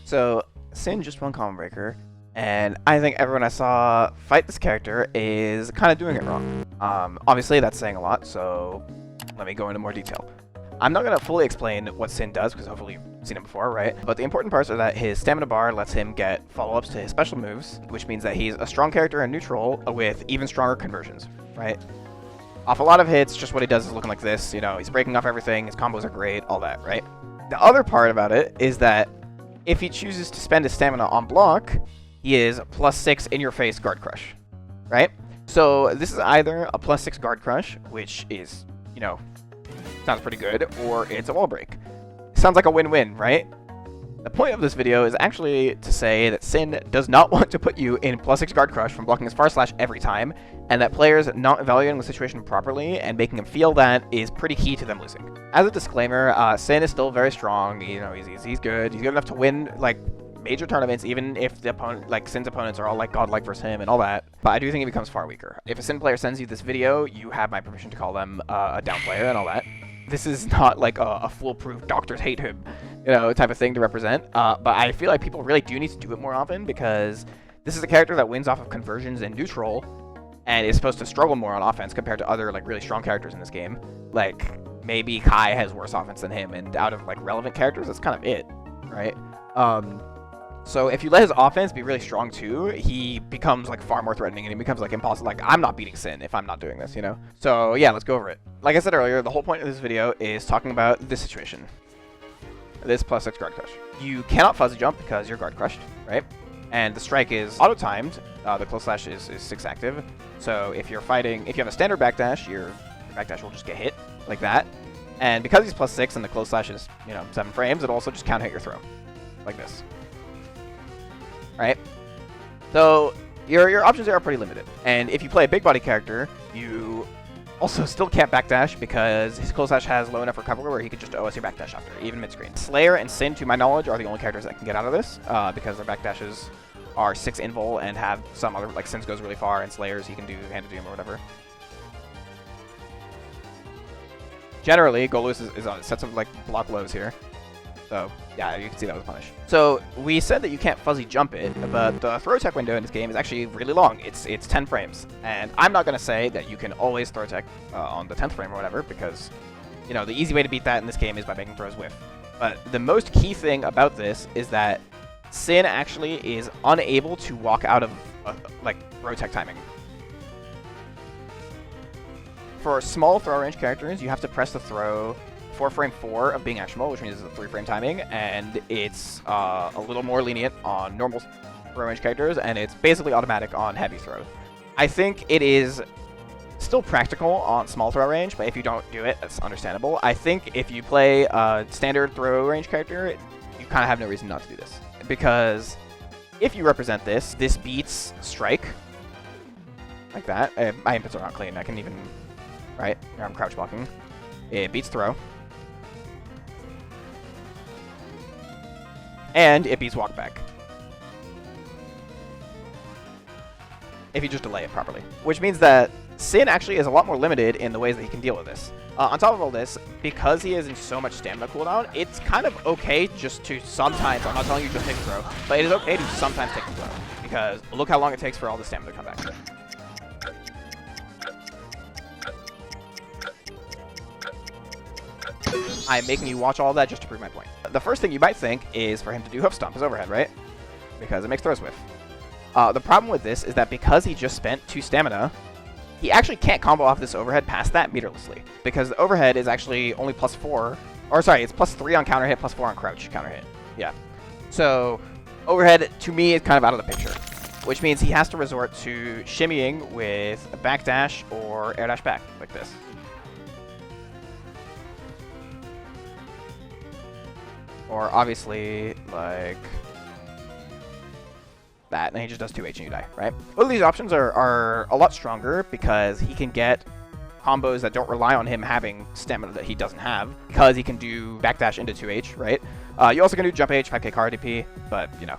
So, Sin just won Combo Breaker, and I think everyone I saw fight this character is kind of doing it wrong. Obviously, that's saying a lot, so let me go into more detail. I'm not going to fully explain what Sin does, because hopefully you've seen it before, right? But the important parts are that his stamina bar lets him get follow-ups to his special moves, which means that he's a strong character in neutral with even stronger conversions, right? Off a lot of hits, just what he does is looking like this, you know, he's breaking off everything, his combos are great, all that, right? The other part about it is that if he chooses to spend his stamina on block, he is +6 in-your-face guard crush, right? So this is either a +6 guard crush, which is, you know, sounds pretty good, or it's a wall break. Sounds like a win-win, right? The point of this video is actually to say that Sin does not want to put you in +6 guard crush from blocking his far slash every time, and that players not evaluating the situation properly and making him feel that is pretty key to them losing. As a disclaimer, Sin is still very strong. You know, he's good. He's good enough to win like major tournaments, even if the opponent, like Sin's opponents, are all like godlike versus him and all that. But I do think he becomes far weaker. If a Sin player sends you this video, you have my permission to call them a down player and all that. This is not like a foolproof doctors hate him, you know, type of thing to represent. But I feel like people really do need to do it more often, because this is a character that wins off of conversions in neutral and is supposed to struggle more on offense compared to other like really strong characters in this game. Like maybe Kai has worse offense than him, and out of like relevant characters, that's kind of it, right? So if you let his offense be really strong too, he becomes like far more threatening, and he becomes like impossible. Like, I'm not beating Sin if I'm not doing this, you know? So yeah, let's go over it. Like I said earlier, the whole point of this video is talking about this situation. This +6 guard crush. You cannot fuzzy jump because you're guard crushed, right? And the strike is auto-timed. The close slash is 6 active. So if you're fighting, if you have a standard backdash, your backdash will just get hit like that. And because he's +6 and the close slash is, you know, 7 frames, it'll also just counter hit your throw. Like this. Right? So your options there are pretty limited. And if you play a big body character, you also still can't backdash because his close slash has low enough recovery where he could just OS your backdash after, even mid-screen. Slayer and Sin, to my knowledge, are the only characters that can get out of this because their backdashes are 6 invul and have some other, like Sin's goes really far, and Slayers he can do hand to doom or whatever. Generally, Golus is on sets of like block lows here. So, yeah, you can see that was punished. So, we said that you can't fuzzy jump it, but the throw tech window in this game is actually really long. It's 10 frames. And I'm not going to say that you can always throw tech on the 10th frame or whatever, because, you know, the easy way to beat that in this game is by making throws whiff. But the most key thing about this is that Sin actually is unable to walk out of, like, throw tech timing. For small throw range characters, you have to press the throw 4 frame 4 of being actionable, which means it's a 3 frame timing, and it's a little more lenient on normal throw range characters, and it's basically automatic on heavy throw. I think it is still practical on small throw range, but if you don't do it, that's understandable. I think if you play a standard throw range character, you kind of have no reason not to do this, because if you represent this, this beats strike like that. My inputs are not clean. I can even, right? Here I'm crouch blocking. It beats throw. And it beats walk back. If you just delay it properly. Which means that Sin actually is a lot more limited in the ways that he can deal with this. On top of all this, because he is in so much stamina cooldown, it's kind of okay just to sometimes, I'm not telling you just take a throw, but it is okay to sometimes take a throw. Because look how long it takes for all the stamina to come back. I'm making you watch all that just to prove my point. The first thing you might think is for him to do hoof stomp his overhead, right? Because it makes throws whiff. The problem with this is that because he just spent 2 stamina, he actually can't combo off this overhead past that meterlessly. Because the overhead is actually only +4, or sorry, it's +3 on counter hit, +4 on crouch counter hit. Yeah. So overhead, to me, is kind of out of the picture. Which means he has to resort to shimmying with a backdash or air dash back, like this. Or obviously, like that, and he just does 2H and you die, right? Both of these options are a lot stronger because he can get combos that don't rely on him having stamina that he doesn't have, because he can do backdash into 2H, right? You also can do jump H, 5k car DP, but, you know.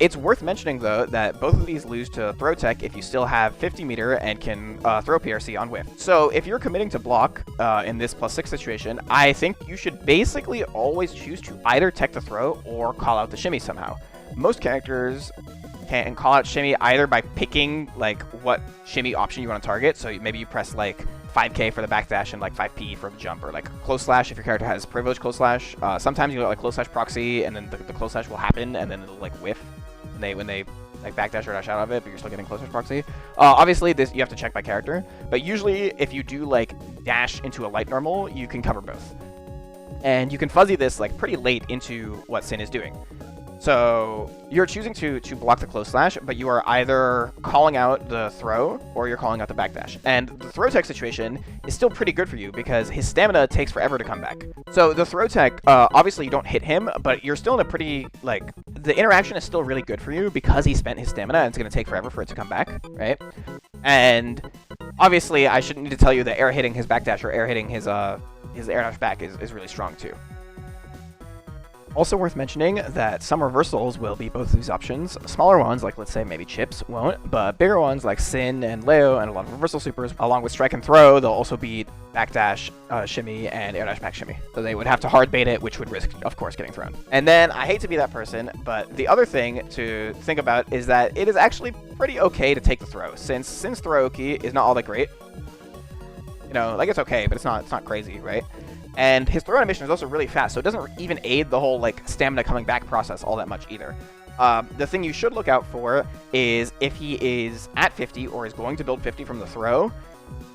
It's worth mentioning, though, that both of these lose to throw tech if you still have 50 meter and can throw PRC on whiff. So if you're committing to block in this +6 situation, I think you should basically always choose to either tech the throw or call out the shimmy somehow. Most characters can call out shimmy either by picking like what shimmy option you want to target. So maybe you press like 5k for the backdash and like 5p for the jump, or like close slash if your character has privileged close slash. Sometimes you get like close slash proxy, and then the close slash will happen, and then it'll like whiff when they like backdash or dash out of it, but you're still getting close slash proxy. Obviously, this you have to check by character, but usually if you do like dash into a light normal, you can cover both, and you can fuzzy this like pretty late into what Sin is doing. So you're choosing to block the close slash, but you are either calling out the throw or you're calling out the backdash. And the throw tech situation is still pretty good for you because his stamina takes forever to come back. So the throw tech, obviously you don't hit him, but you're still in a pretty, like, the interaction is still really good for you because he spent his stamina and it's going to take forever for it to come back, right? And obviously I shouldn't need to tell you that air hitting his backdash or air hitting his air dash back is really strong too. Also worth mentioning that some reversals will be both of these options. Smaller ones, like let's say maybe Chips, won't, but bigger ones like Sin and Leo and a lot of reversal supers, along with Strike and Throw, they'll also beat backdash, shimmy, and air dash back shimmy. So they would have to hard bait it, which would risk, of course, getting thrown. And then, I hate to be that person, but the other thing to think about is that it is actually pretty okay to take the throw, since Sin's throw key is not all that great. You know, like it's okay, but it's not crazy, right? And his throw animation is also really fast, so it doesn't even aid the whole like stamina coming back process all that much either. The thing you should look out for is if he is at 50 or is going to build 50 from the throw,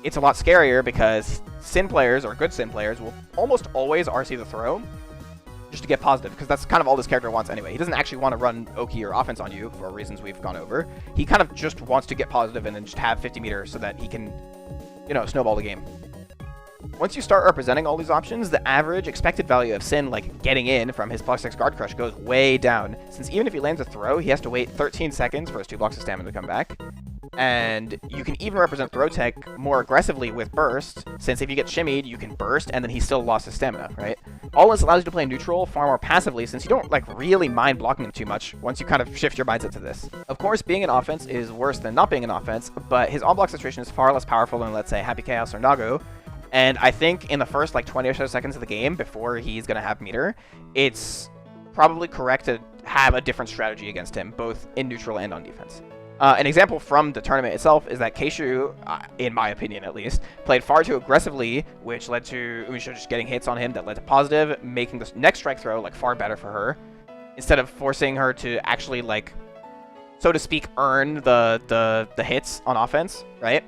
it's a lot scarier because Sin players, or good Sin players, will almost always RC the throw just to get positive, because that's kind of all this character wants anyway. He doesn't actually want to run Oki or offense on you for reasons we've gone over. He kind of just wants to get positive and then just have 50 meters so that he can, you know, snowball the game. Once you start representing all these options, the average expected value of Sin, like getting in from his +6 guard crush, goes way down, since even if he lands a throw, he has to wait 13 seconds for his 2 blocks of stamina to come back. And you can even represent throw tech more aggressively with burst, since if you get shimmied, you can burst, and then he still lost his stamina, right? All this allows you to play neutral far more passively, since you don't like really mind blocking him too much once you kind of shift your mindset to this. Of course, being an offense is worse than not being an offense, but his on-block situation is far less powerful than, let's say, Happy Chaos or Nago. And I think in the first like 20 or so seconds of the game before he's going to have meter, it's probably correct to have a different strategy against him, both in neutral and on defense. An example from the tournament itself is that Keishu, in my opinion at least, played far too aggressively, which led to Umisho just getting hits on him that led to positive, making the next strike throw like far better for her, instead of forcing her to actually like, so to speak, earn the hits on offense, right?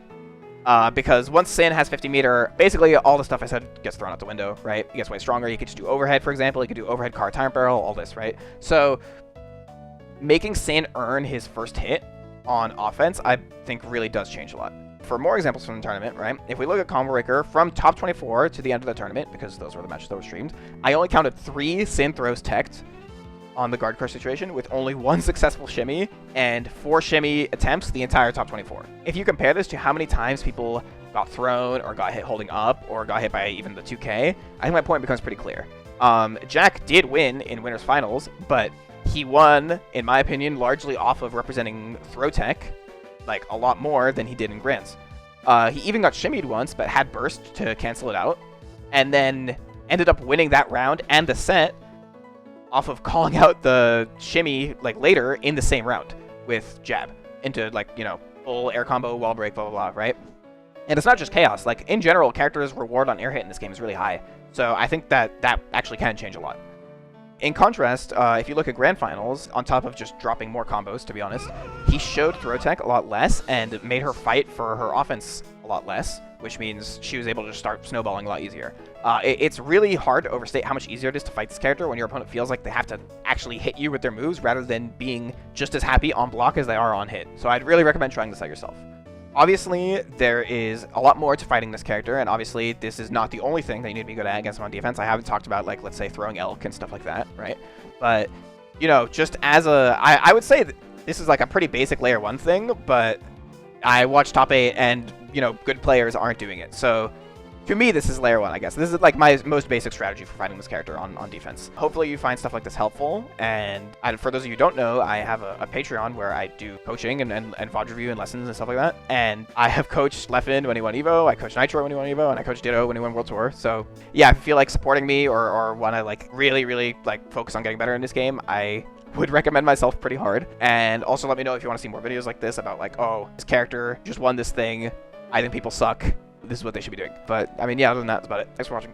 Because once Sin has 50 meter, basically all the stuff I said gets thrown out the window, right? He gets way stronger. You could just do overhead, for example. You could do overhead car time barrel, all this, right? So making Sin earn his first hit on offense, I think really does change a lot. For more examples from the tournament, right? If we look at Combo Breaker from top 24 to the end of the tournament, because those were the matches that were streamed, I only counted 3 Sin throws teched on the guard crush situation, with only 1 successful shimmy and 4 shimmy attempts the entire top 24. If you compare this to how many times people got thrown or got hit holding up or got hit by even the 2K, I think my point becomes pretty clear. Jack did win in Winners Finals, but he won, in my opinion, largely off of representing throw tech, like a lot more than he did in Grants. He even got shimmied once, but had burst to cancel it out, and then ended up winning that round and the set off of calling out the shimmy like later in the same round with jab into like, you know, full air combo, wall break, blah, blah, blah, right? And it's not just chaos. Like, in general, characters' reward on air hit in this game is really high. So I think that actually can change a lot. In contrast, if you look at Grand Finals, on top of just dropping more combos, to be honest, he showed throw tech a lot less and made her fight for her offense a lot less, which means she was able to start snowballing a lot easier. It's really hard to overstate how much easier it is to fight this character when your opponent feels like they have to actually hit you with their moves rather than being just as happy on block as they are on hit. So I'd really recommend trying this out yourself. Obviously, there is a lot more to fighting this character, and obviously this is not the only thing that you need to be good at against him on defense. I haven't talked about, like, let's say, throwing elk and stuff like that, right? But, you know, just as a... I would say that this is, like, a pretty basic Layer 1 thing, but I watch Top 8, and, you know, good players aren't doing it. So to me, this is layer 1, I guess. This is like my most basic strategy for finding this character on defense. Hopefully you find stuff like this helpful, and for those of you who don't know, I have a Patreon where I do coaching and VOD review and lessons and stuff like that, and I have coached Leffen when he won EVO, I coached Nitro when he won EVO, and I coached Ditto when he won World Tour. So yeah, if you feel like supporting me or want to like really like focus on getting better in this game, I would recommend myself pretty hard. And also let me know if you want to see more videos like this about like, oh, this character just won this thing, I think people suck, this is what they should be doing. But I mean, yeah, other than that, that's about it. Thanks for watching.